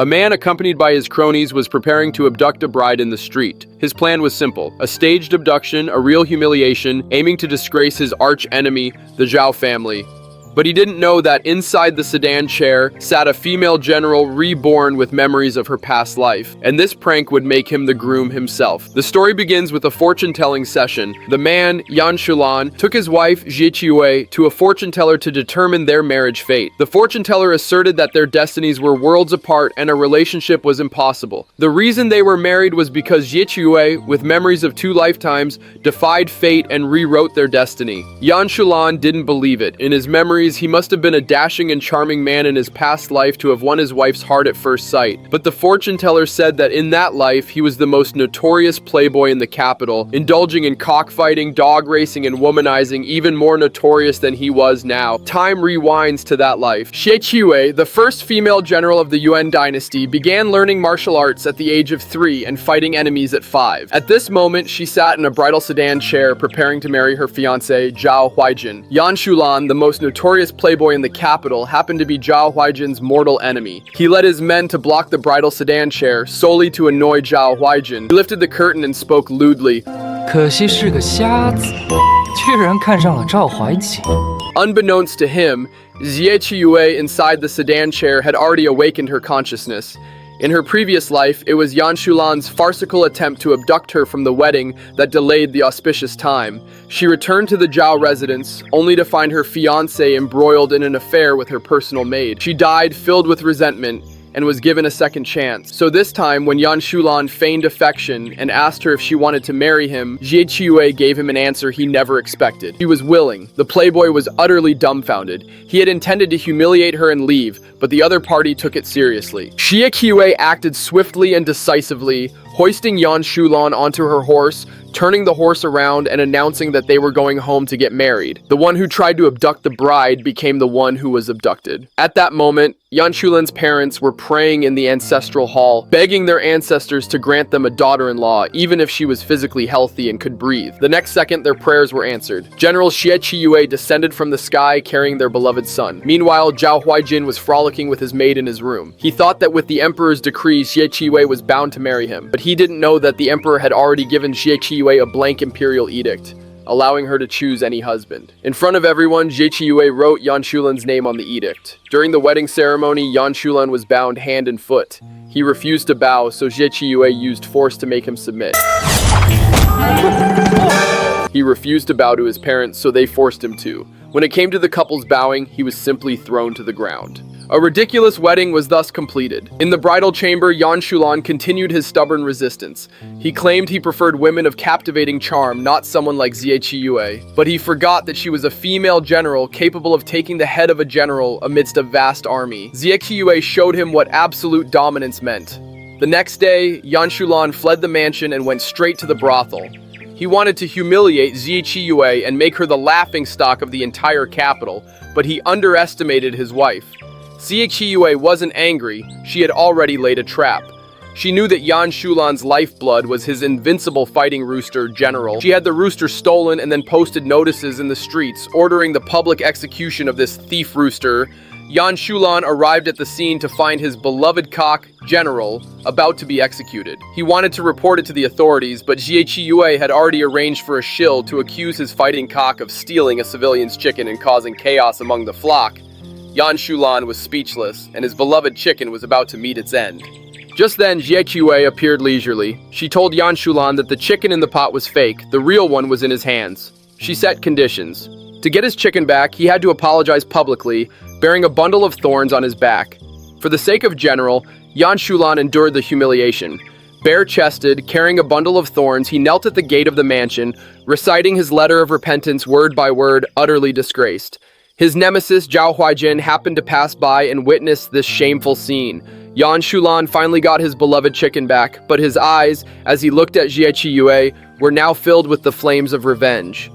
A man accompanied by his cronies was preparing to abduct a bride in the street. His plan was simple: a staged abduction, a real humiliation, aiming to disgrace his arch-enemy, the Zhao family. But he didn't know that inside the sedan chair sat a female general reborn with memories of her past life, and this prank would make him the groom himself. The story begins with a fortune-telling session. The man, Yan Shulan, took his wife, Jie Qiwei, to a fortune teller to determine their marriage fate. The fortune teller asserted that their destinies were worlds apart and a relationship was impossible. The reason they were married was because Jie Qiwei, with memories of 2 lifetimes, defied fate and rewrote their destiny. Yan Shulan didn't believe it. In his memories, he must have been a dashing and charming man in his past life to have won his wife's heart at first sight. But the fortune teller said that in that life, he was the most notorious playboy in the capital, indulging in cockfighting, dog racing, and womanizing, even more notorious than he was now. Time rewinds to that life. Jie Qiwei, the first female general of the Yuan dynasty, began learning martial arts at the age of 3 and fighting enemies at 5. At this moment, she sat in a bridal sedan chair preparing to marry her fiancé, Zhao Huaijin. Yan Shulan, the most notorious playboy in the capital, happened to be Zhao Huaijin's mortal enemy. He led his men to block the bridal sedan chair solely to annoy Zhao Huaijin. He lifted the curtain and spoke lewdly. 可惜是个瞎子，居然看上了赵怀瑾。 Unbeknownst to him, Jie Qiwei inside the sedan chair had already awakened her consciousness. In her previous life, it was Yan Shulan's farcical attempt to abduct her from the wedding that delayed the auspicious time. She returned to the Zhao residence, only to find her fiancé embroiled in an affair with her personal maid. She died filled with resentment and was given a second chance. So this time, when Yan Shulan feigned affection and asked her if she wanted to marry him, Jie Qiwei gave him an answer he never expected. He was willing. The playboy was utterly dumbfounded. He had intended to humiliate her and leave, but the other party took it seriously. Jie Qiwei acted swiftly and decisively, hoisting Yan Shulan onto her horse, turning the horse around and announcing that they were going home to get married. The one who tried to abduct the bride became the one who was abducted. At that moment, Yan Shulan's parents were praying in the ancestral hall, begging their ancestors to grant them a daughter-in-law, even if she was physically healthy and could breathe. The next second, their prayers were answered. General Jie Qiwei descended from the sky carrying their beloved son. Meanwhile, Zhao Huaijin was frolicking with his maid in his room. He thought that with the emperor's decree, Jie Qiwei was bound to marry him, but he didn't know that the emperor had already given Jie Qiwei a blank imperial edict, allowing her to choose any husband. In front of everyone, Jie Qiwei wrote Yan Shulan's name on the edict. During the wedding ceremony, Yan Shulan was bound hand and foot. He refused to bow, so Jie Qiwei used force to make him submit. He refused to bow to his parents, so they forced him to. When it came to the couple's bowing, he was simply thrown to the ground. A ridiculous wedding was thus completed. In the bridal chamber, Yan Shulan continued his stubborn resistance. He claimed he preferred women of captivating charm, not someone like Jie Qiwei. But he forgot that she was a female general capable of taking the head of a general amidst a vast army. Jie Qiwei showed him what absolute dominance meant. The next day, Yan Shulan fled the mansion and went straight to the brothel. He wanted to humiliate Jie Qiwei and make her the laughingstock of the entire capital, but he underestimated his wife. Jie Qiwei wasn't angry, she had already laid a trap. She knew that Yan Shulan's lifeblood was his invincible fighting rooster, General. She had the rooster stolen and then posted notices in the streets, ordering the public execution of this thief rooster. Yan Shulan arrived at the scene to find his beloved cock, General, about to be executed. He wanted to report it to the authorities, but Jie Qiwei had already arranged for a shill to accuse his fighting cock of stealing a civilian's chicken and causing chaos among the flock. Yan Shulan was speechless, and his beloved chicken was about to meet its end. Just then, Jie Qiwei appeared leisurely. She told Yan Shulan that the chicken in the pot was fake, the real one was in his hands. She set conditions. To get his chicken back, he had to apologize publicly, bearing a bundle of thorns on his back. For the sake of General, Yan Shulan endured the humiliation. Bare-chested, carrying a bundle of thorns, he knelt at the gate of the mansion, reciting his letter of repentance word by word, utterly disgraced. His nemesis, Zhao Huaijin, happened to pass by and witness this shameful scene. Yan Shulan finally got his beloved chicken back, but his eyes, as he looked at Jie Qiwei, were now filled with the flames of revenge.